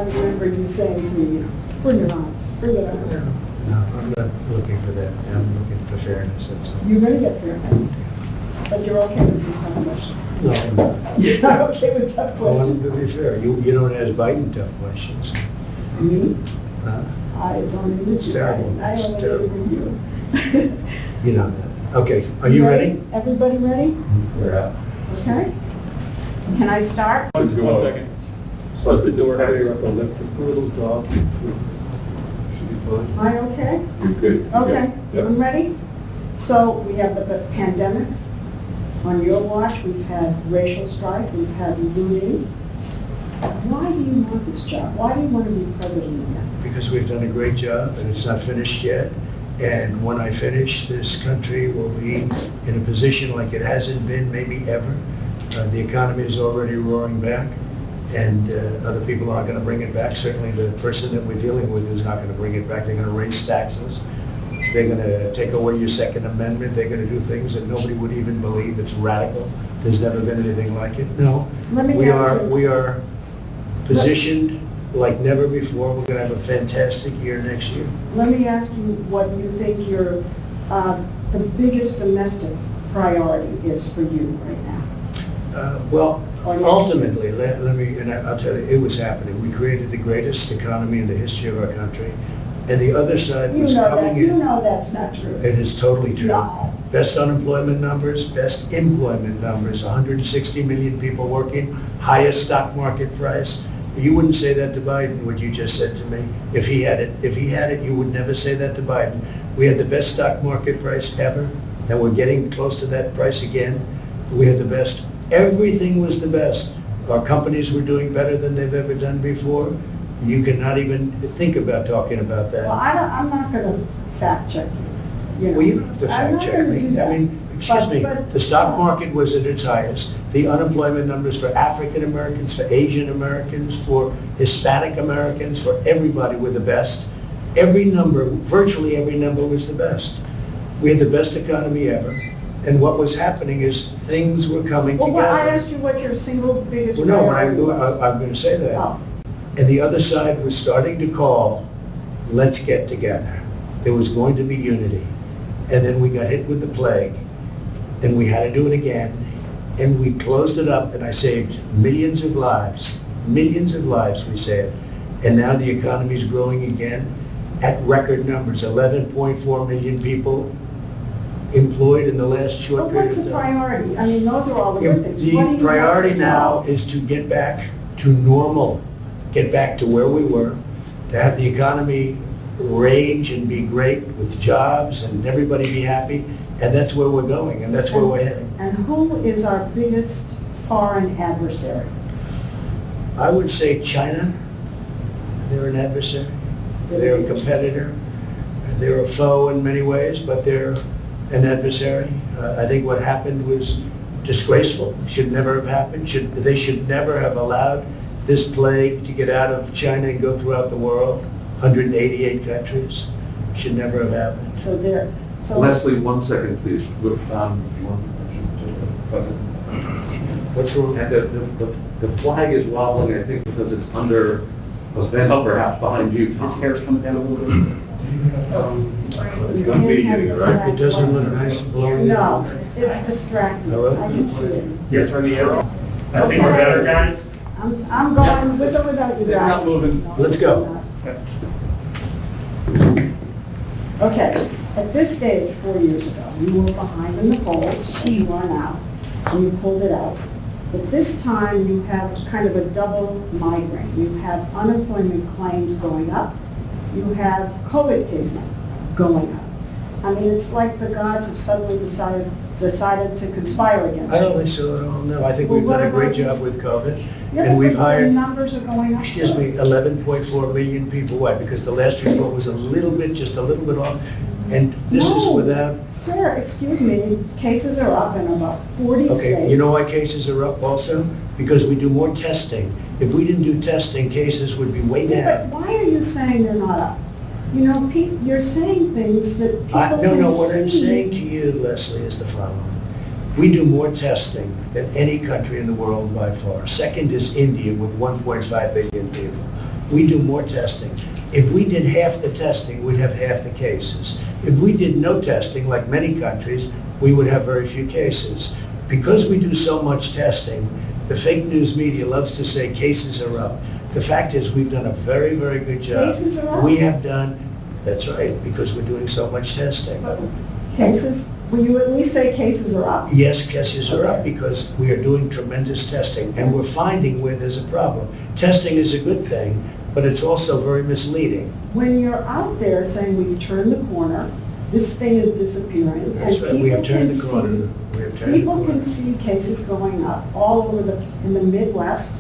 I remember you saying to me, bring it on, bring it on. No, I'm not looking for that. I'm looking for fairness, that's all. You're going to get fairness, but you're okay with some tough questions. No, I'm not. You're not okay with tough Well, questions? to be fair, you don't ask Biden tough questions. Me? Huh? I don't even. It's terrible. I It's only terrible. interview you. You know that. Okay, are you ready? Everybody ready? We're out. Okay. Can I start? Let's go 1 second. Close the door, have your upper lip just a little drop. Should be fine. Am I okay? You're good. Okay, Yep. I'm ready. So we have the pandemic. On your watch, we've had racial strife, we've had looting. Why do you want this job? Why do you want to be president again? Because we've done a great job and it's not finished yet. And when I finish, this country will be in a position like it hasn't been maybe ever. The economy is already roaring back, and other people aren't going to bring it back. Certainly the person that we're dealing with is not going to bring it back. They're going to raise taxes. They're going to take away your Second Amendment. They're going to do things that nobody would even believe. It's radical. There's never been anything like it. No, Let me we ask you- we are positioned like never before. We're going to have a fantastic year next year. Let me ask you what you think your, the biggest domestic priority is for you right now. Well, Or next ultimately, let me, and I'll tell you, it was happening. We created the greatest economy in the history of our country, and the other side You was know coming that, you in. know that's not true. It is totally true. No. Best unemployment numbers, best employment numbers, 160 million people working, highest stock market price. You wouldn't say that to Biden, what you just said to me. If he had it, you would never say that to Biden. We had the best stock market price ever, and we're getting close to that price again. We had the best, everything was the best. Our companies were doing better than they've ever done before. You cannot even think about talking about that. Well, I'm not going to fact check you. You know. Well, you don't have to I'm not fact check gonna me. do that. I mean, excuse me, But- the stock market was at its highest. The unemployment numbers for African Americans, for Asian Americans, for Hispanic Americans, for everybody were the best. Every number, virtually every number was the best. We had the best economy ever. And what was happening is things were coming Well, together. I asked you what your single biggest Well, no, priority I'm was. going to say that. Oh. And the other side was starting to call, let's get together. There was going to be unity. And then we got hit with the plague, and we had to do it again, and we closed it up, and I saved millions of lives we saved. And now the economy's growing again at record numbers, 11.4 million people employed in the last short But period what's of the time. priority? I mean, those are all the good things. What do The you priority want to now solve? is to get back to normal, get back to where we were, to have the economy rage and be great with jobs and everybody be happy, and that's where we're going, and that's where we're heading. And who is our biggest foreign adversary? I would say China, they're an adversary, they're a competitor, they're a foe in many ways, but they're an adversary. I think what happened was disgraceful, should never have happened. They should never have allowed this plague to get out of China and go throughout the world, 188 countries. Should never have happened. So there, so. Lesley, 1 second, please. What's wrong? And the flag is wobbling, I think, because it's under, was bent up perhaps behind you, Tom. His hair's coming down a little bit. It's gonna be you, right? It doesn't look nice blowing. No, it's distracting. Oh, really? I can see it. Yes, turn the arrow. I think we're better, guys. I'm going with or without you It's not guys. moving. No, Let's it's go. not. Okay, at this stage, 4 years ago, you were behind in the polls, you are now, and you pulled it out. But this time, you have kind of a double migraine. You have unemployment claims going up, you have COVID cases going up. I mean, it's like the gods have suddenly decided to conspire against I you. don't think so at all, no. I think Well, we've done a what great about job this- with COVID. Yeah, And but we've the hired, numbers are going up. excuse so- me, 11.4 million people. Why? Because the last report was just a little bit off. And this is No. without, Sir, excuse me, cases are up in about 40 states. okay, you know why cases are up also? Because we do more testing. If we didn't do testing, cases would be way Yeah, down. but why are you saying they're not up? You know, you're saying things that people can see. No, what I'm saying to you, Lesley, is the following. We do more testing than any country in the world by far. Second is India with 1.5 billion people. We do more testing. If we did half the testing, we'd have half the cases. If we did no testing, like many countries, we would have very few cases. Because we do so much testing, the fake news media loves to say cases are up. The fact is, we've done a very, very good job. Cases are up? We have done, that's right, because we're doing so much testing. Cases, will you at least say cases are up? Yes, cases are up Okay. because we are doing tremendous testing, and we're finding where there's a problem. Testing is a good thing, but it's also very misleading. When you're out there saying we've turned the corner, this thing is disappearing. That's and right, we have people turned can the corner. see- We have turned the People corner. can see cases going up all over in the Midwest,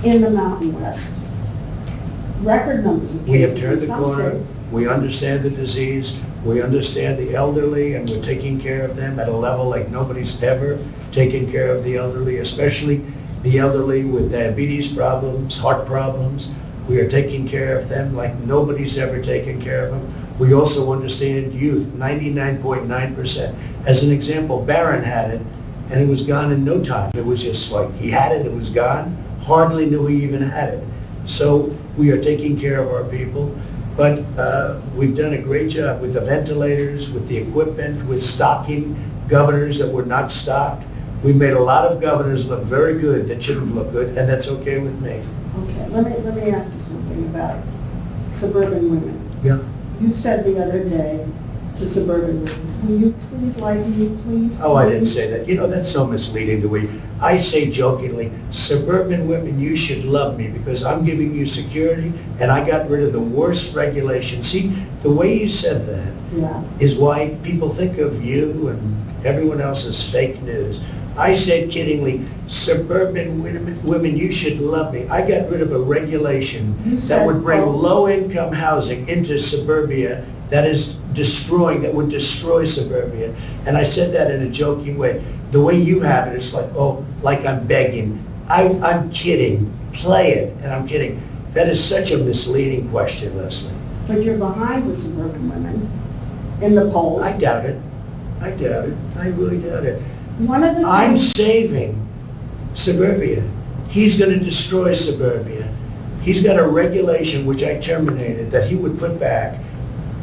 in the Mountain West. Record numbers of We have cases turned in the some corner. states. We understand the disease. We understand the elderly, and we're taking care of them at a level like nobody's ever taken care of the elderly, especially the elderly with diabetes problems, heart problems. We are taking care of them like nobody's ever taken care of them. We also understand youth, 99.9%. As an example, Barron had it, and it was gone in no time. It was just like, he had it, it was gone, hardly knew he even had it. So we are taking care of our people, but we've done a great job with the ventilators, with the equipment, with stocking governors that were not stocked. We made a lot of governors look very good that shouldn't look good, and that's okay with me. Okay, let me ask you something about suburban women. Yeah. You said the other day to suburban women, will you please like me, please? Oh, I didn't say that. You know, that's so misleading the way, I say jokingly, suburban women, you should love me because I'm giving you security and I got rid of the worst regulation. See, the way you said that Yeah. is why people think of you and everyone else as fake news. I said kiddingly, suburban women, you should love me. I got rid of a regulation You that said, would bring oh. low-income housing into suburbia that is destroying, that would destroy suburbia. And I said that in a joking way. The way you have it, it's like, oh, like I'm begging. I'm kidding. Play it, and I'm kidding. That is such a misleading question, Lesley. But you're behind the suburban women in the polls. I doubt it. I doubt it. I really doubt it. One of the I'm things, saving suburbia. He's going to destroy suburbia. He's got a regulation, which I terminated, that he would put back,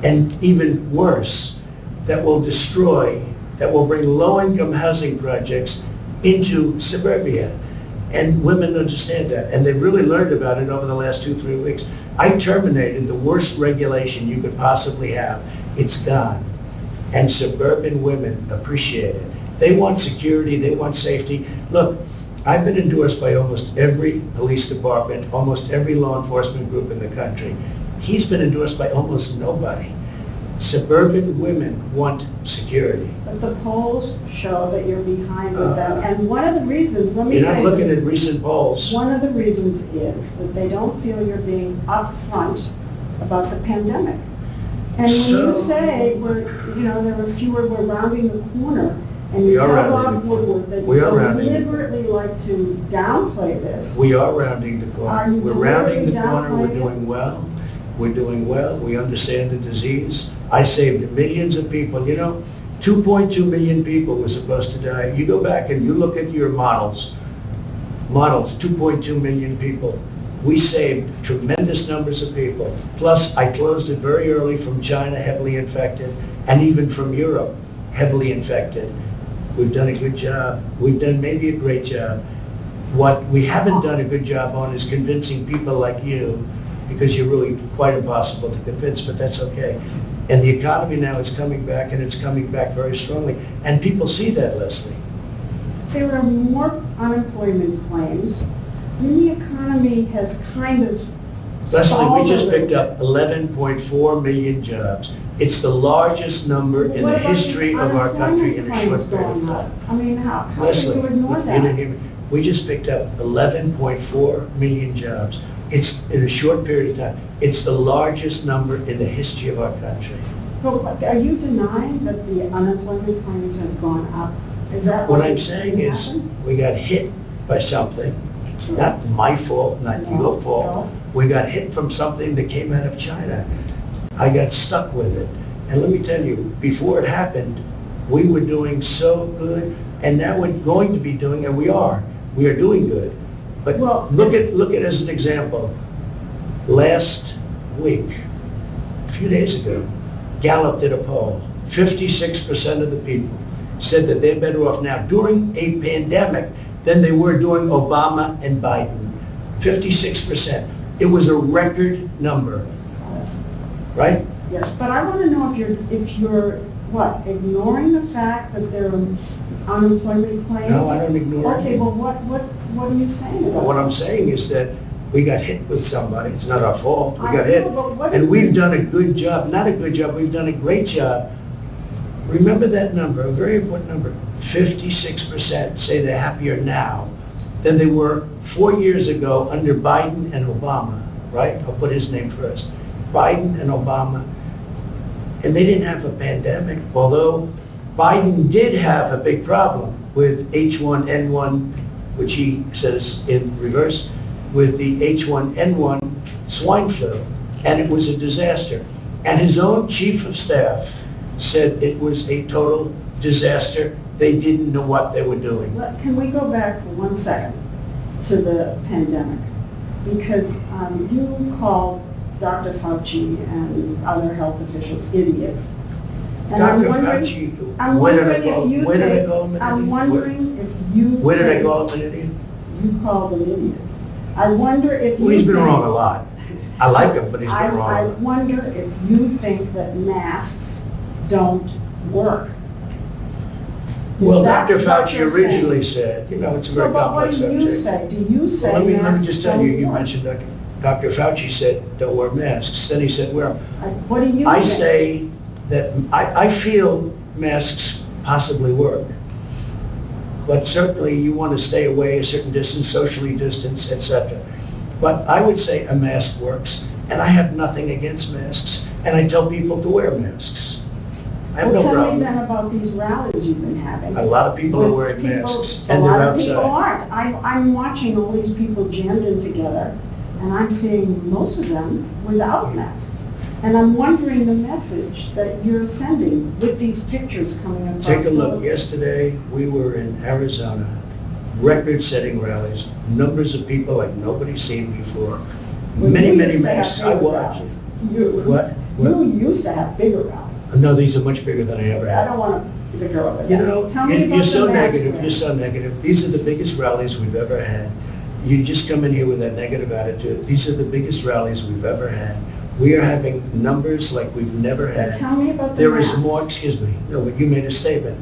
and even worse, that will destroy, that will bring low-income housing projects into suburbia. And women understand that, and they've really learned about it over the last 2-3 weeks. I terminated the worst regulation you could possibly have. It's gone. And suburban women appreciate it. They want security, they want safety. Look, I've been endorsed by almost every police department, almost every law enforcement group in the country. He's been endorsed by almost nobody. Suburban women want security. but the polls show that you're behind with them. And one of the reasons, let me You're not say looking this, at recent polls. one of the reasons is that they don't feel you're being upfront about the pandemic. And when you So- say there were fewer, we're rounding the corner, and We you are tell rounding Bob the corner. Woodward that We you are rounding the deliberately like to downplay this. We are rounding the Are corner. you We're rounding the deliberately corner, we're downplaying it? doing well. We're doing well, we understand the disease. I saved millions of people, 2.2 million people were supposed to die. You go back and you look at your models, 2.2 million people. We saved tremendous numbers of people. Plus, I closed it very early from China, heavily infected, and even from Europe, heavily infected. We've done a good job. We've done maybe a great job. What we haven't done a good job on is convincing people like you, because you're really quite impossible to convince, but that's okay. And the economy now is coming back, and it's coming back very strongly. And people see that, Lesley. There are more unemployment claims, and the economy has kind of Lesley, stalled we just a little picked up bit. 11.4 million jobs. It's the largest number in What the about history these of our country in a unemployment short claims period of going time. up? I mean, how can Lesley, you ignore you didn't that? hear me. We just picked up 11.4 million jobs. It's in a short period of time. It's the largest number in the history of our country. But are you denying that the unemployment claims have gone up? Is that What what I'm is saying is, happened? we got hit by something, Sure. not my fault, not No, your fault. no. We got hit from something that came out of China. I got stuck with it. And let me tell you, before it happened, we were doing so good, and now we're going to be doing, and we are doing good. But Well- look at as an example, Last week, a few days ago, Gallup did a poll. 56% of the people said that they're better off now during a pandemic than they were during Obama and Biden. 56%. It was a record number, right? Yes, but I want to know if you're, what, ignoring the fact that there are unemployment claims? No, I don't ignore it. Okay, well, what are you saying about What it? I'm saying is that we got hit with somebody. It's not our fault. We I got know, hit. but what And if- we've done a good job, not a good job, we've done a great job. Remember that number, a very important number. 56% say they're happier now than they were 4 years ago under Biden and Obama, right? I'll put his name first. Biden and Obama. And they didn't have a pandemic, although Biden did have a big problem with H1N1, which he says in reverse, with the H1N1 swine flu, and it was a disaster. And his own chief of staff said it was a total disaster. They didn't know what they were doing. Can we go back for 1 second to the pandemic? Because you called Dr. Fauci and other health officials idiots. And I'm Dr. wondering- Fauci, I'm where did I wondering call if you where did I think- call him an I'm idiot? wondering if you Where did I think call him an idiot? You called them idiots. I wonder if you Well, he's been think- wrong a lot. I like him, but he's been wrong I a lot. wonder if you think that masks don't work. Is Well, that Dr. what Fauci you're originally said, you know, it's a very No, but complex what do you subject. say? Do you say Let me masks just tell you, don't you work? mentioned Dr. Fauci said, don't wear masks. Then he said, wear them. What do you I think? say that, I feel masks possibly work. But certainly you want to stay away a certain distance, socially distance, etc. But I would say a mask works, and I have nothing against masks, and I tell people to wear masks. I have no Well, tell me problem. then about these rallies you've been having. A lot of people are with wearing people- masks, and they're A lot of people outside. aren't. I'm watching all these people jammed in together, and I'm seeing most of them without masks. And I'm wondering the message that you're sending with these pictures coming across. Take a look. the- Yesterday, we were in Arizona, record-setting rallies, numbers of people like nobody's seen before. Well, Many, you many used to have masks. I bigger watched. rallies. You What? used to have bigger rallies. No, these are much bigger than I ever I had. don't want to bicker over that. You know, Tell me you're about so the mask negative, wearing. you're so negative. These are the biggest rallies we've ever had. You just come in here with that negative attitude. These are the biggest rallies we've ever had. We are having numbers like we've never But had. tell me about the There is masks. more, excuse me, no, but you made a statement.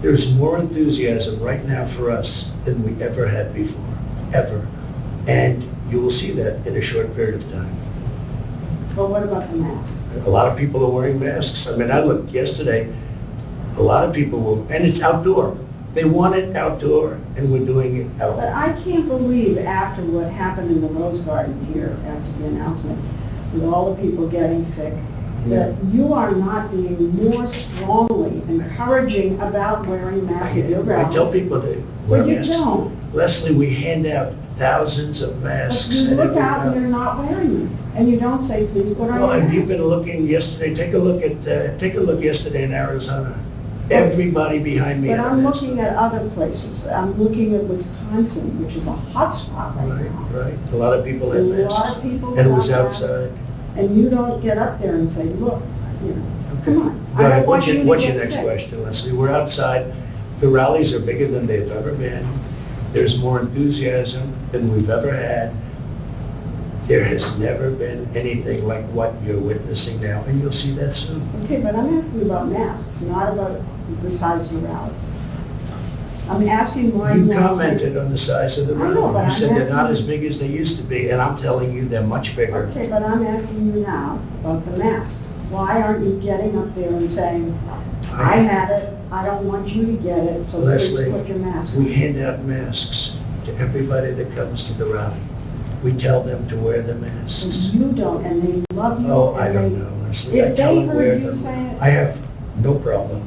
There's more enthusiasm right now for us than we ever had before, ever. And you will see that in a short period of time. But what about the masks? A lot of people are wearing masks. I mean, I looked yesterday, a lot of people will, and it's outdoor. They want it outdoor, and we're doing it But outdoor. I can't believe after what happened in the Rose Garden here, after the announcement, with all the people getting sick, that you are not being more strongly encouraging about wearing masks at your I rallies. tell people to wear But you masks. don't. Leslie, we hand out thousands of But masks. you at look every out and rally. you're not wearing them, and you don't say, please put on Well, your have you mask. been looking yesterday? Take a look yesterday in Arizona. Everybody behind me But had a I'm mask. looking at other places. I'm looking at Wisconsin, which is a hot spot right Right, now. right. A lot of people had A lot masks. of people And it was without masks. outside. And you don't get up there and say, look, you know, Okay. come on. Go I ahead. don't want you to What's get your next sick. question, Leslie? We're outside. The rallies are bigger than they've ever been. There's more enthusiasm than we've ever had. There has never been anything like what you're witnessing now, and you'll see that soon. Okay, but I'm asking about masks, not about the size of the rallies. I'm asking why You you want to say- commented on the size of the I know, rally. but You I'm said they're not asking- as big as they used to be, and I'm telling you they're much bigger. Okay, but I'm asking you now about the masks. Why aren't you getting up there and saying, I had it, I don't want you to get it, so please Leslie, put your mask we on? hand out masks to everybody that comes to the rally. We tell them to wear the masks. You don't, and they love you. Oh, I and don't they- know, Leslie. I If tell they them wear heard you them. say it, I have no problem,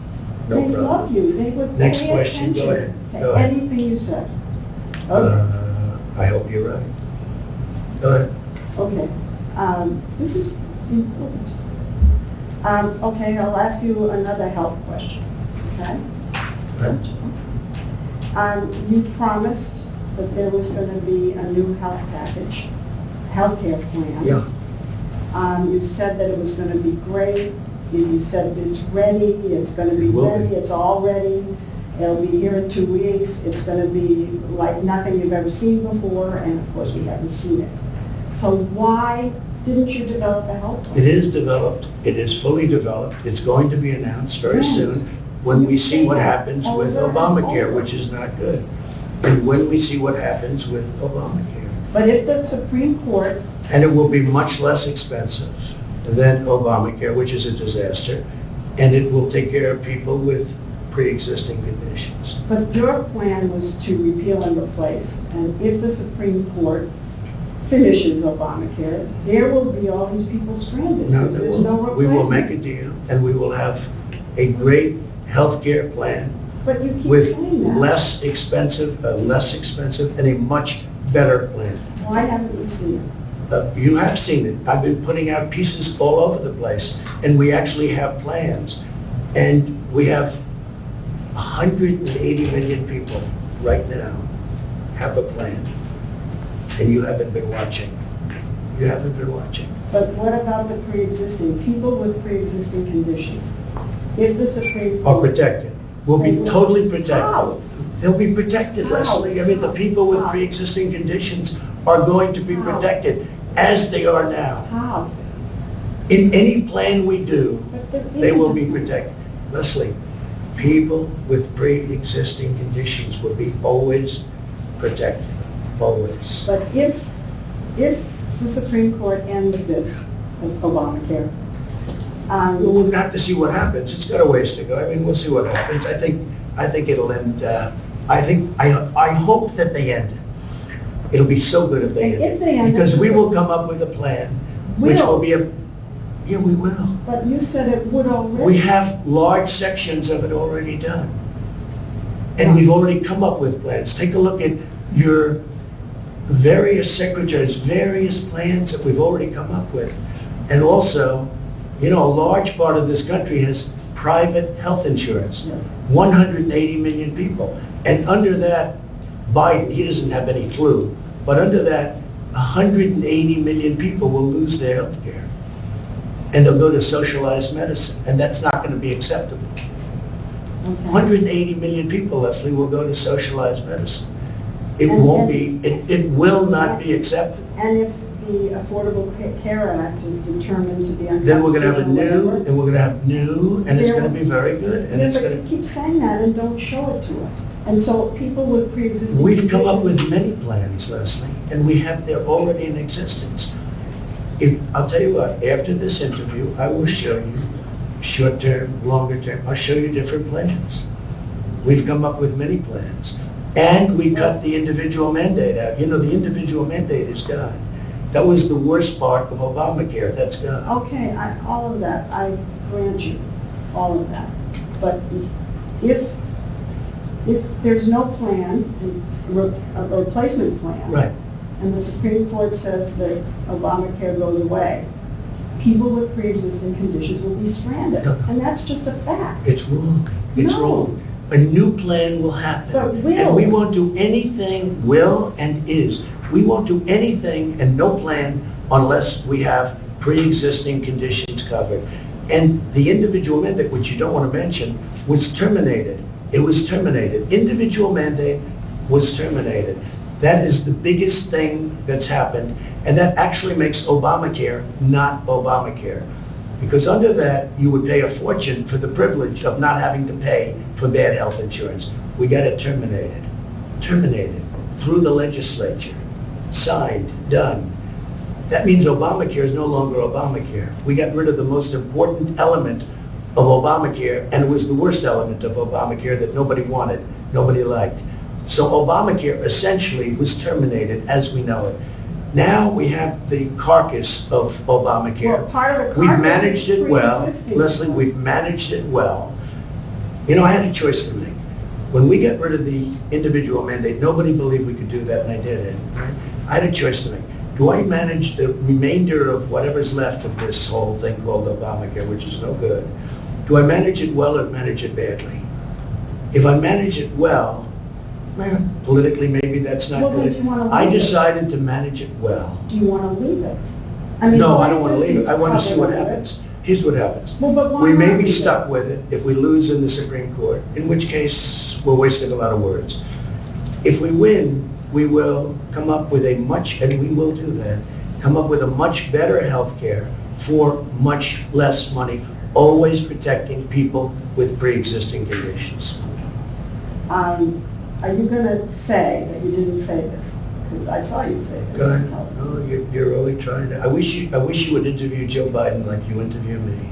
no they problem. love you, they would Next pay question, go attention ahead, go to ahead. anything you said. I hope you're right. Go ahead. Okay, this is important. Okay, I'll ask you another health question, okay? You promised that there was going to be a new health package, healthcare plan. Yeah. You said that it was going to be great. You said it's ready, it's going to be It will be. ready, it's all ready. It'll be here in 2 weeks. It's going to be like nothing you've ever seen before, and of course, we haven't seen it. So why didn't you develop a health plan? It is developed, it is fully developed, it's going to be announced very When? soon when we see what happens with Over and Obamacare, over. which is not good. And when we see what happens with Obamacare. But if the Supreme Court, And it will be much less expensive than Obamacare, which is a disaster, and it will take care of people with pre-existing conditions. but your plan was to repeal and replace, and if the Supreme Court finishes Obamacare, there will be all these people stranded. No, because there's no we will replacement. make a deal, and we will have a great health care plan But you keep with saying that. less expensive, and a much better plan. Why haven't you seen it? You have seen it. I've been putting out pieces all over the place, and we actually have plans. And we have 180 million people right now have a plan. And you haven't been watching. You haven't been watching. But what about the pre-existing, people with pre-existing conditions? If the Supreme Are Court... protected. Will be totally protected. How? They'll be protected, How? Lesley. I mean, the people with How? pre-existing conditions are going to be How? protected, as they are now. How? In any plan we do, But there they will isn't. be protected. Leslie, people with pre-existing conditions will be always protected, always. But if the Supreme Court ends this, Obamacare, Well, we'll have to see what happens. It's got a ways to go. I mean, we'll see what happens. I think it'll end, I hope that they end it. It'll be so good if they And end if they it. end it, Because we it's- will come up with a plan, which Will. will be yeah, we will. but you said it would already. We have large sections of it already done. And we've already come up with plans. Take a look at your various secretaries, various plans that we've already come up with. And also, you know, a large part of this country has private health insurance. Yes. 180 million people. And under that, Biden, he doesn't have any clue, but under that, 180 million people will lose their health care. And they'll go to socialized medicine, and that's not going to be acceptable. Okay. 180 million people, Leslie, will go to socialized medicine. It And- won't be, it will not be accepted. And if the Affordable Care Act is determined to be unconstitutional, Then we're going to have and it's There- going to be very good, and Yeah, it's but going you keep saying that and don't show it to us. And so people with pre-existing to, we've come up with conditions- many plans, Leslie, and we have, they're already in existence. I'll tell you what, after this interview, I will show you short-term, longer-term, I'll show you different plans. We've come up with many plans. And we cut the individual mandate out. You know, the individual mandate is gone. That was the worst part of Obamacare, that's gone. Okay, all of that, I grant you, all of that. But if there's no plan, a replacement plan. Right. And the Supreme Court says that Obamacare goes away, people with pre-existing conditions will be stranded. No. And that's just a fact. It's wrong. It's No. wrong. A new plan will happen. But will. And we won't do anything, will and is. We won't do anything and no plan unless we have pre-existing conditions covered. And the individual mandate, which you don't want to mention, was terminated. It was terminated. Individual mandate was terminated. That is the biggest thing that's happened. And that actually makes Obamacare not Obamacare. Because under that, you would pay a fortune for the privilege of not having to pay for bad health insurance. We got it terminated. Terminated through the legislature. Signed, done. That means Obamacare is no longer Obamacare. We got rid of the most important element of Obamacare, and it was the worst element of Obamacare that nobody wanted, nobody liked. So Obamacare essentially was terminated as we know it. Now we have the carcass of Obamacare. Well, part of the We've carcass managed is it well. pre-existing. Leslie, we've managed it well. You know, I had a choice to make. When we got rid of the individual mandate, nobody believed we could do that, and I did it. Right? I had a choice to make. Do I manage the remainder of whatever's left of this whole thing called Obamacare, which is no good? Do I manage it well or manage it badly? If I manage it well, Well, politically, maybe that's not Well, then good. do you wanna I leave it? decided to manage it well. Do you want to leave it? I mean, No, why I don't want to leave it. I want to existence see what cover it? happens. Here's what happens. Well, but why We may not be leave it? stuck with it if we lose in the Supreme Court, in which case we're wasting a lot of words. If we win, we will come up with a much, and we will do that, come up with a much better health care for much less money, always protecting people with pre-existing conditions. Are you going to say that you didn't say this? Because I saw you say this. Go ahead. on television. No, you're really trying to, I wish you would interview Joe Biden like you interview me.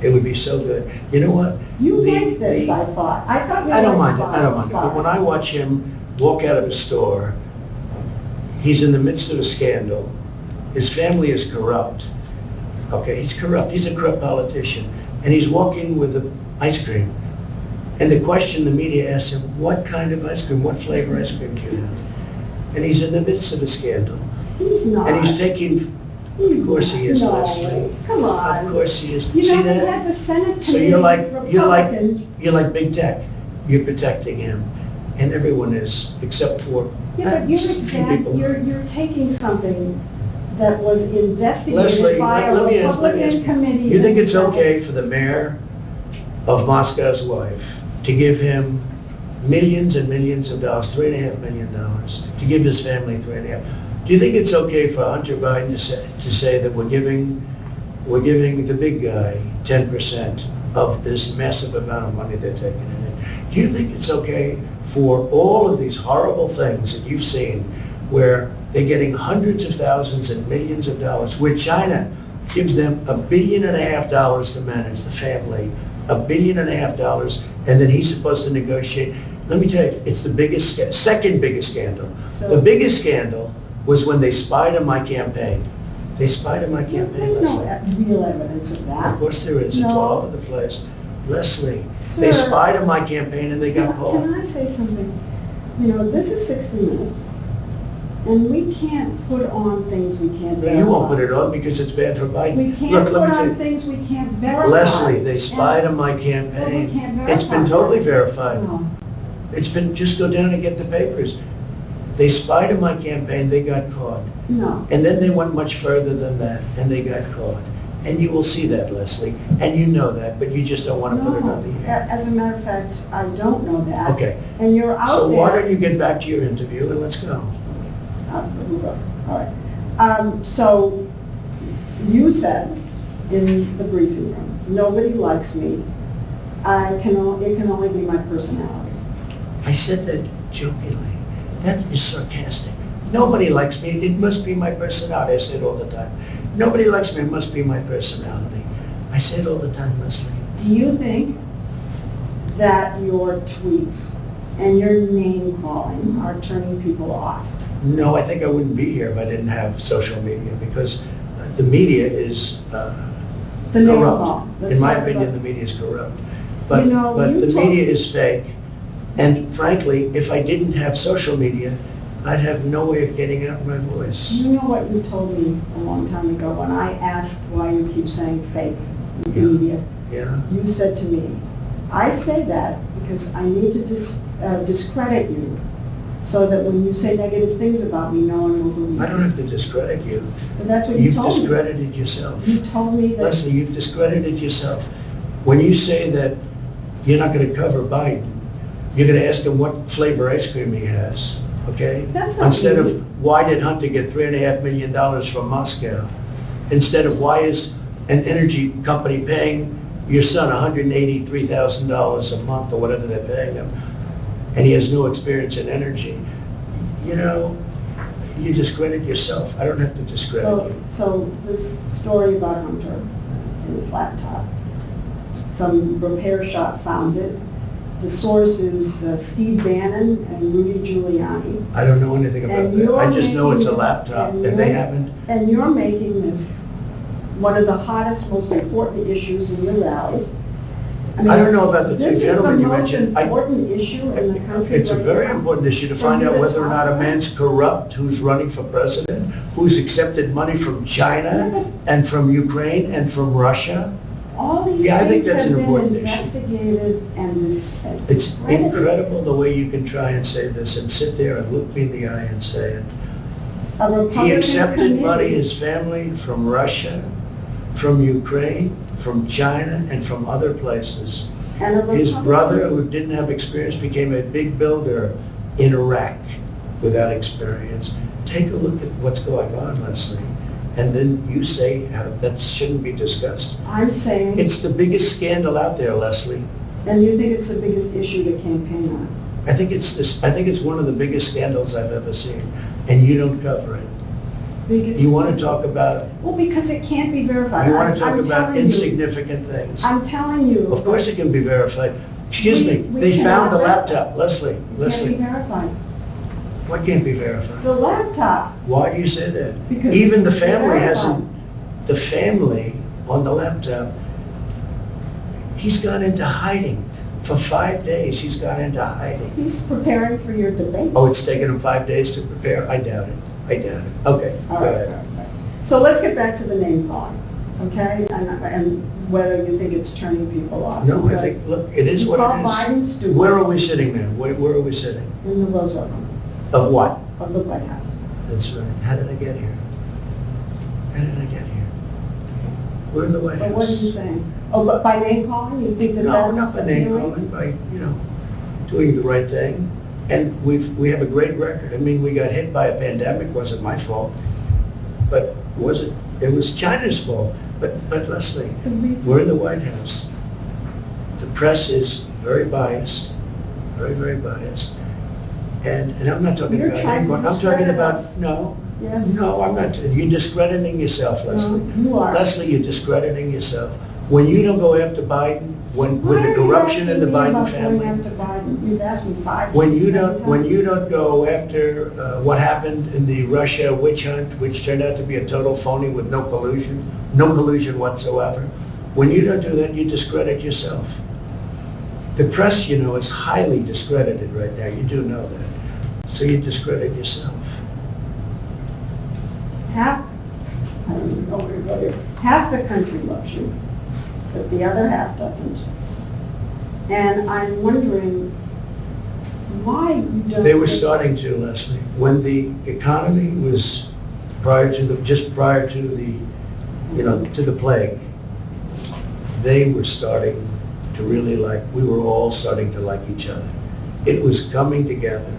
It would be so good. You know what? You The- like this, the- I thought. I thought you I don't liked mind it, I don't mind it, but when I watch him walk out of a store, he's in the midst of a scandal, his family is corrupt, okay, he's corrupt, he's a corrupt politician, and he's walking with the ice cream. And the question the media asks him, what kind of ice cream, what flavor ice cream do you have? And he's in the midst of a scandal, He's not. and he's taking, of course he is, No, Leslie. come on. Of course he is. You See know, they that? had the Senate So committee, you're like Republicans. big tech. You're protecting him, and everyone is, except for Yeah, but people. you're taking something that was investigated Leslie, by a let me ask Republican you. committee. You think in it's the Senate. okay for the mayor of Moscow's wife to give him millions and millions of dollars, $3.5 million, to give his family 3.5? Do you think it's okay for Hunter Biden to say that we're giving the big guy 10% of this massive amount of money they're taking in? Do you think it's okay for all of these horrible things that you've seen where they're getting hundreds of thousands and millions of dollars, where China gives them $1.5 billion to manage the family, $1.5 billion, and then he's supposed to negotiate? Let me tell you, it's the second biggest scandal. So- The biggest scandal was when they spied on my campaign. They spied on my Yeah, campaign. There's no Leslie. real evidence of that. Of course there is. It's all No. over the place. Leslie, Sir. they spied on my campaign and they got Can caught. I say something? You know, this is 60 Minutes, and we can't put on things we can't No, verify. you won't put it on because it's bad for Biden. We can't Look, put let me tell on you. things we can't verify. Leslie, they spied And- on my Well, we campaign. can't It's been verify. totally verified. No. It's been, just go down and get the papers. They spied on my campaign, they got caught. No. And then they went much further than that, and they got caught. And you will see that, Leslie, and you know that, but you just don't want to put it on the No. air. As a matter of fact, I don't know that. Okay, And you're out so there. why don't you get back to your interview and let's go. We'll go. All right. So you said in the briefing room, nobody likes me. It can only be my personality. I said that jokingly. That is sarcastic. Nobody likes me. It must be my personality. I say it all the time. Nobody likes me. It must be my personality. I say it all the time, Leslie. Do you think that your tweets and your name calling are turning people off? No, I think I wouldn't be here if I didn't have social media because the media is The name corrupt. call. In my opinion, the media is corrupt. But, You know, but you the told- media is fake. And frankly, if I didn't have social media, I'd have no way of getting out my voice. You know what you told me a long time ago when I asked why you keep saying fake Yeah. media? Yeah? You said to me, I say that because I need to discredit you so that when you say negative things about me, no one will believe I you. don't have to discredit you. But that's what you You've told me. discredited yourself. You told me that. Leslie, you've discredited yourself. When you say that you're not going to cover Biden, you're going to ask him what flavor ice cream he has, okay? That's not Instead me. of why did Hunter get $3.5 million from Moscow? Instead of why is an energy company paying your son $183,000 a month or whatever they're paying him, and he has no experience in energy. You know, you discredit yourself. I don't have to discredit you. So this story about Hunter and his laptop, some repair shop found it. The source is Steve Bannon and Rudy Giuliani. I don't know anything about And that. you're I just know it's a making- laptop, and and they you're- haven't. And you're making this one of the hottest, most important issues in the rallies. mean, I don't know about the two gentlemen you mentioned. This is the most important issue in the country. It's a right very now. important issue to For find you out to whether or talk not a about. man's corrupt, who's running for president, who's accepted money from China and from Ukraine and from Russia. All these Yeah, I think things that's have an been important issue. investigated and It's discredited. incredible the way you can try and say this and sit there and look me in the eye and say it. A Republican He accepted money, committee- his family, from Russia, from Ukraine, from China, and from other places. and a His Republican- brother, who didn't have experience, became a big builder in Iraq without experience. Take a look at what's going on, Lesley, and then you say how that shouldn't be discussed. I'm saying, It's the biggest scandal out there, Lesley. and you think it's the biggest issue to campaign on? I think it's one of the biggest scandals I've ever seen, and you don't cover it. Biggest. You want to talk about, Well, because it can't be verified. you want to talk I'm about telling you. insignificant things. I'm telling you. Of course it can be verified. Excuse me, We they found the cannot- laptop, Lesley, It can't be Lesley. verified. What can't be verified? The laptop, Why do you say that? Because Even the it's family verified. hasn't, the family on the laptop, he's gone into hiding. For 5 days, he's gone into hiding. he's preparing for your debate. Oh, it's taken him 5 days to prepare? I doubt it. I doubt it. Okay, go All right, ahead. all right. So let's get back to the name calling, okay? And whether you think it's turning people off. No, I because think, look, it is you what call it is. Biden stupid. Where are we sitting now? Where are we sitting? In the Roosevelt Room Of what? of the White House. That's right. How did I get here? How did I get here? We're in the White House. But what are you saying? Oh, but by name calling, you think that No, that's not by name appealing? calling, by, doing the right thing. And we have a great record. I mean, we got hit by a pandemic, wasn't my fault. But it was China's fault. But Lesley, The reason- we're in the White House. The press is very biased, very, very biased. And I'm not talking You're about trying to I'm talking discredit about, us. no. Yes. No, I'm not. You're discrediting yourself, Lesley. No, you are. Leslie, you're discrediting yourself. When you don't go after Biden, with Why the are you corruption in the asking me Biden about family, going after Biden? You've asked me five, when six, you seven don't, when times. you don't go after what happened in the Russia witch hunt, which turned out to be a total phony with no collusion whatsoever, when you don't do that, you discredit yourself. The press, is highly discredited right now. You do know that. So you discredit yourself. Half, I don't even know where to go here. Half the country loves you, but the other half doesn't. And I'm wondering why you don't. They were starting to, Leslie, when the economy was just prior to the plague, they were starting to really we were all starting to like each other. It was coming together.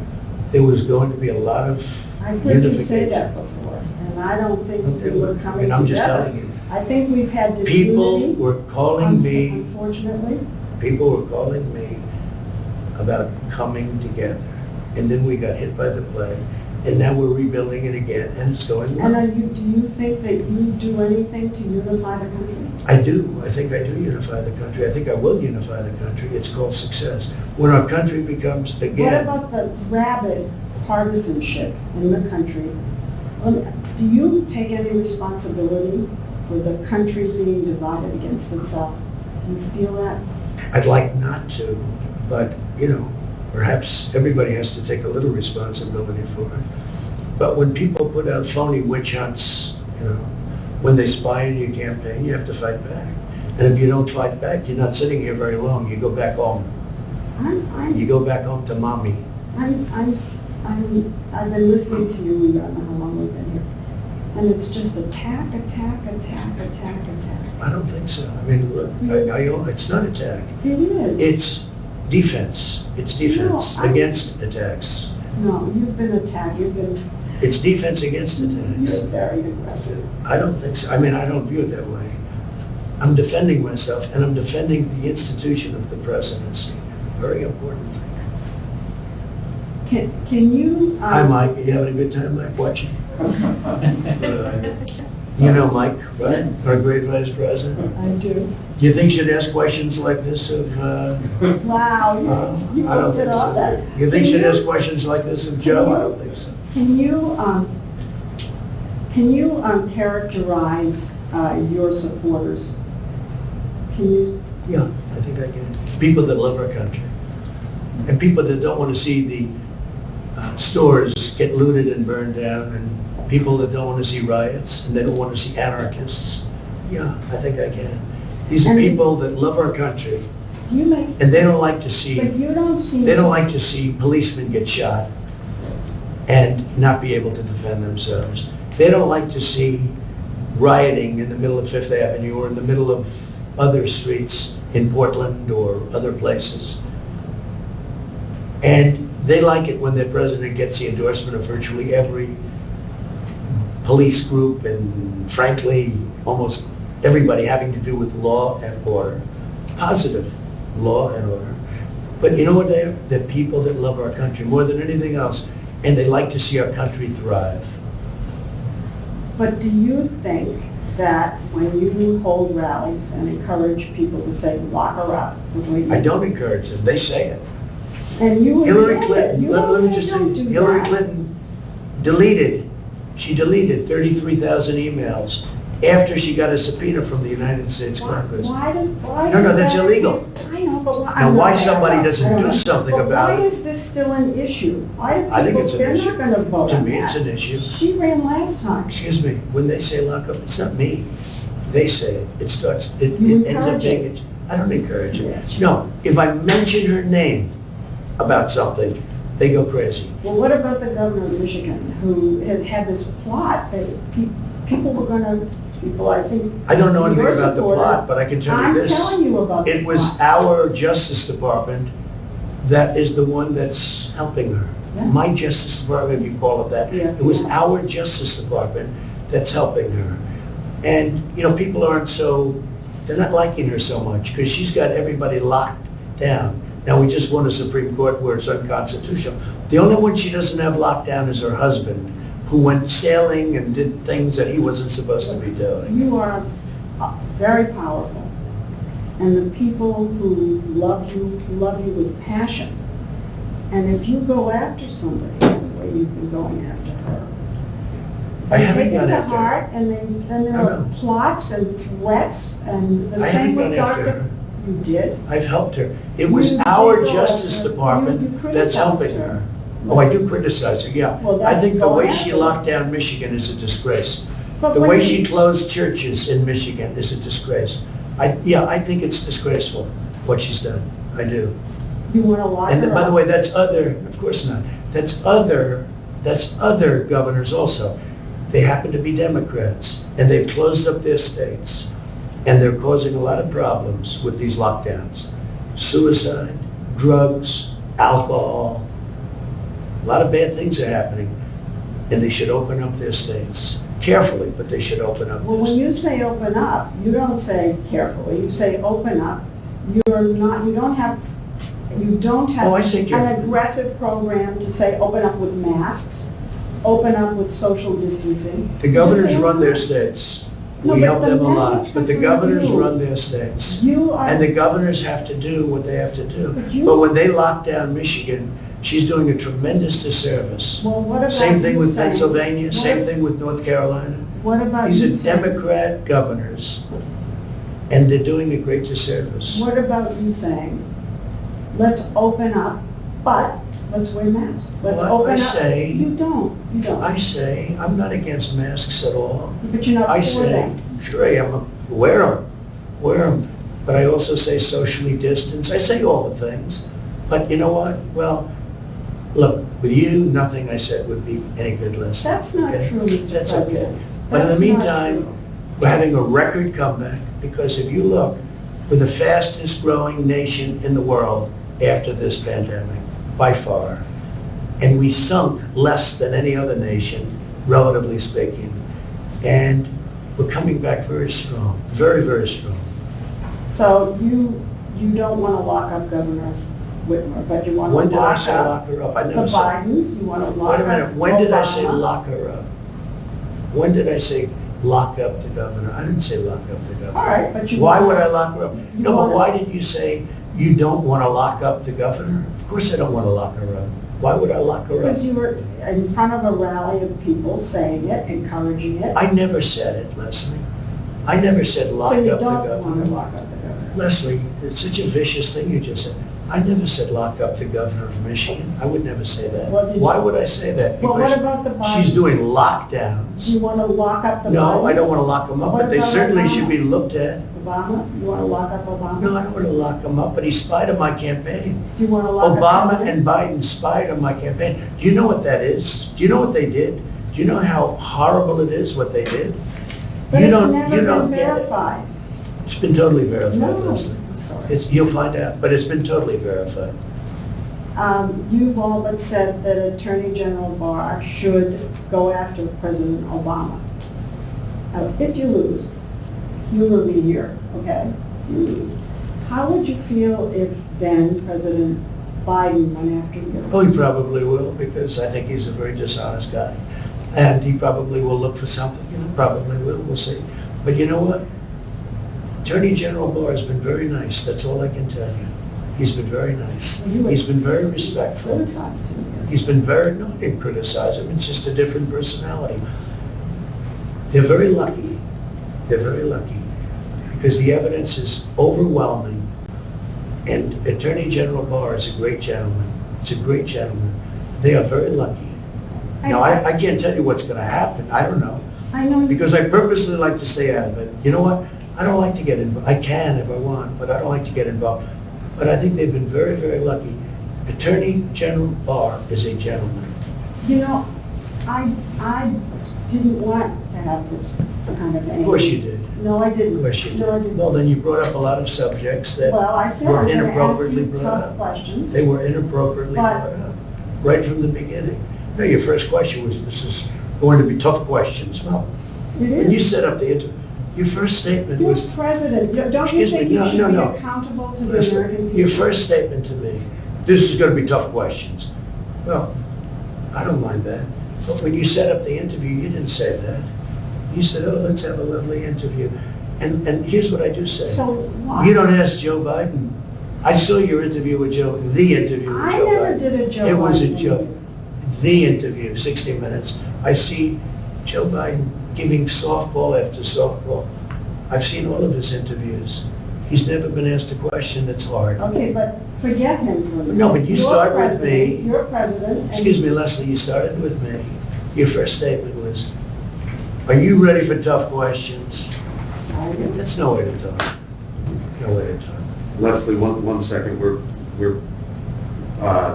There was going to be a lot of I've heard you say unification. that before, and I don't think Okay, we were well, coming I'm just together. telling you. I think we've had People disunity. were calling me, Unfortunately. people were calling me about coming together. And then we got hit by the plague, and now we're rebuilding it again, and it's going well. And do you think that you do anything to unify the country? I do. I think I do unify the country. I think I will unify the country. It's called success. When our country becomes, What again, about the rabid partisanship in the country? Do you take any responsibility for the country being divided against itself? Do you feel that? I'd like not to, but, perhaps everybody has to take a little responsibility for it. But when people put out phony witch hunts, when they spy on your campaign, you have to fight back. And if you don't fight back, you're not sitting here very long. You go back home. You go back home to mommy. I've been listening to you, I don't know how long we've been here, and it's just attack. I don't think so. I mean, look, it's not attack. It is. It's defense. It's defense No, I- against attacks. No, you've been attacked, It's defense against attacks. you're very aggressive. I don't think so. I mean, I don't view it that way. I'm defending myself, and I'm defending the institution of the presidency. Very important thing. Can you? Hi, Mike. Are you having a good time, Mike, watching? You know Mike, right? Our great vice president. I do. You think she'd ask questions like this of, Wow, you I don't pulled it think off so. that. You think Can she'd ask questions like this of Joe? I don't think so. Can you characterize your supporters? Can you? Yeah, I think I can. People that love our country. And people that don't want to see the stores get looted and burned down, and people that don't want to see riots, and they don't want to see anarchists. Yeah, I think I can. These are And- people that love our country, You make, and they don't like to but see, you don't seem. they don't like to see policemen get shot and not be able to defend themselves. They don't like to see rioting in the middle of Fifth Avenue or in the middle of other streets in Portland or other places. And they like it when their president gets the endorsement of virtually every police group and frankly, almost everybody having to do with law and order. Positive law and order. But you know what they are? They're people that love our country more than anything else, and they like to see our country thrive. But do you think that when you hold rallies and encourage people to say, lock her up? the way you I do, don't encourage them, they say it. And you would Hillary do it. Clinton, You let don't me say just say, don't do Hillary that. Clinton deleted 33,000 emails after she got a subpoena from the United States Congress. Why No, does that's that- illegal. I know, but why? Now, I'm why not there, somebody I doesn't don't do know. something But about why it? is this still an issue? Why do I think people, it's an they're issue. not gonna vote To on me, it's that. an issue. She ran last time. Excuse me, when they say lock up, it's not me. They say it. It starts, it You ends up encourage being, it. I don't encourage Yes, it. you No, if I mention her name about something, they go crazy. Well, what about the governor of Michigan, who had this plot that people were gonna, people, I think. I don't know anything your about the supporter- plot, but I can tell you I'm this. telling you about the It was plot. our Justice Department that is the one that's helping her. Yeah. My Justice Department, if you call it that. Yeah. It was our Justice Department that's helping her. And, you know, people aren't so, they're not liking her so much because she's got everybody locked down. Now, we just won a Supreme Court where it's unconstitutional. The only one she doesn't have locked down is her husband, who went sailing and did things that he wasn't supposed to be doing. You are very powerful, and the people who love you with passion. And if you go after somebody the way you've been going after her, I they haven't take it gone to after her. heart, and then there I are know. plots and threats, and the I same haven't with gone after Dr. her. You did? I've helped her. It was You our did go Justice after- Department you that's criticized helping her. her. Oh, I do criticize her, yeah. Well, I that's think the going way she after her. locked down Michigan is a disgrace. But The when way you- she closed churches in Michigan is a disgrace. I think it's disgraceful, what she's done. I do. You want to lock her up? And by the way, that's other, of course not. That's other governors also. They happen to be Democrats, and they've closed up their states, and they're causing a lot of problems with these lockdowns. Suicide, drugs, alcohol, a lot of bad things are happening, and they should open up their states. Carefully, but they should open up Well, their when states. you say open up, you don't say carefully, you say open up. You don't have Oh, I say an carefully. aggressive program to say open up with masks, open up with social distancing. The You governors say run open their up. states. No, We but help the them a lot, message but the was governors you. run their states. You are. And the governors have to do what they have to do. But you- But when they lock down Michigan, she's doing a tremendous disservice. Well, what about Same thing you with saying- Pennsylvania, same what- thing with North Carolina. What about These you are saying? Democrat governors, and they're doing a great disservice. What about you saying, let's open up, but let's wear masks. Let's Well, I open up. say- You don't. I say, I'm not against masks at all. But you're not I for say, them. sure I am, wear them. But I also say socially distance. I say all the things. But you know what? Well, look, with you, nothing I said would be any good lesson. That's not Okay? true, Mr. That's President. okay. But in the That's not meantime, true. we're having a record comeback because if you look, we're the fastest growing nation in the world after this pandemic, by far. And we sunk less than any other nation, relatively speaking. And we're coming back very strong, very, very strong. So you don't want to lock up Governor Whitmer, but you want to When did I lock say up lock her up? I the never said. Bidens, you want to lock Wait up a minute, when did I say Obama. lock her up? When did I say lock up the governor? I didn't say lock up the governor. All right, but you. Why want- would I lock her up? You No, but wanna- why did you say you don't want to lock up the governor? Of course I don't want to lock her up. Why would I lock her up? Because you were in front of a rally of people saying it, encouraging it. I never said it, Leslie. I never said lock So you up the don't want to governor. lock up the governor. Leslie, it's such a vicious thing you just said. I never said lock up the governor of Michigan. I would never say that. What did you- Why would I say that? Well, what Because about the Bidens? she's doing Do lockdowns. you want to lock up the Bidens? No, I don't want to lock them up, What but they about certainly Obama? should be looked at. Obama? You want to lock up Obama? No, I don't want to lock him up, but he spied on my campaign. Do you want to lock up Obama Kennedy? and Biden spied on my campaign. Do you know what that is? Do you know what they did? Do you know how horrible it is what they did? But You it's don't- never you been don't get it. verified. It's been totally verified, No, Leslie. I'm sorry. You'll find out, but it's been totally verified. You've all but said that Attorney General Barr should go after President Obama. Now, if you lose, you will be here, okay? You lose. How would you feel if then President Biden went after you? Oh, he probably will, because I think he's a very dishonest guy. And he probably will look for something, probably will, we'll see. But you know what? Attorney General Barr has been very nice, that's all I can tell you. He's been very nice. He's been very respectful. Criticized him. He's been very, no, I didn't criticize him, it's just a different personality. They're very lucky, because the evidence is overwhelming. And Attorney General Barr is a great gentleman. It's a great gentleman. They are very lucky. Now, I can't tell you what's going to happen. I don't know. I know. Because I purposely like to stay out of it. You know what? I don't like to get involved. I can if I want, but I don't like to get involved. But I think they've been very, very lucky. Attorney General Barr is a gentleman. You know, I didn't want to have this kind of. Of course you did. No, I didn't. Of course you did. No, I didn't. Well, then you brought up a lot of subjects that Well, I said were I'm going to ask inappropriately you brought tough up. questions. They were inappropriately But- brought up, right from the beginning. No, your first question was, this is going to be tough questions. Well, It when you is. set up the interview, your first statement You're was, president. Don't you Excuse me, think you no, should no, be no. accountable to the listen, American people? your first statement to me, this is going to be tough questions. Well, I don't mind that. But when you set up the interview, you didn't say that. You said, oh, let's have a lovely interview. And here's what I do say. So what? You don't ask Joe Biden. I saw your interview with Joe, the interview with I Joe Biden. never did a Joe It was a Biden joke. interview. The interview, 60 Minutes. I see Joe Biden giving softball after softball. I've seen all of his interviews. He's never been asked a question that's hard. Okay, but forget him for a minute. No, but you You're start with president. me. You're president. and- Excuse me, Lesley, you started with me. Your first statement was, are you ready for tough questions? I do. That's no way to talk. No way to talk. Leslie, one second,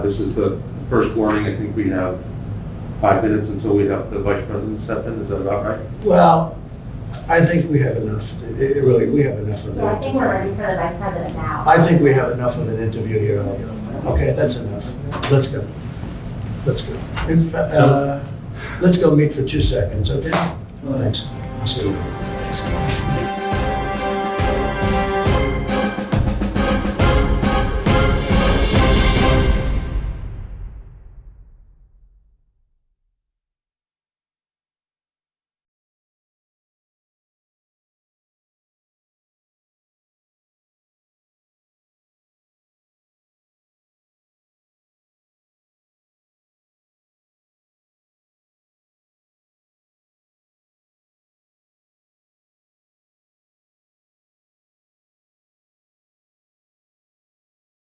this is the first warning, I think we have 5 minutes until we have the vice president step in, is that about right? Well, I think we have enough. Really, we have enough of So I that. think we're ready for the vice president now. I think we have enough of an interview here. Okay, that's enough. Let's go. Let's go. Let's go meet for 2 seconds, okay? Thanks. I'll see you.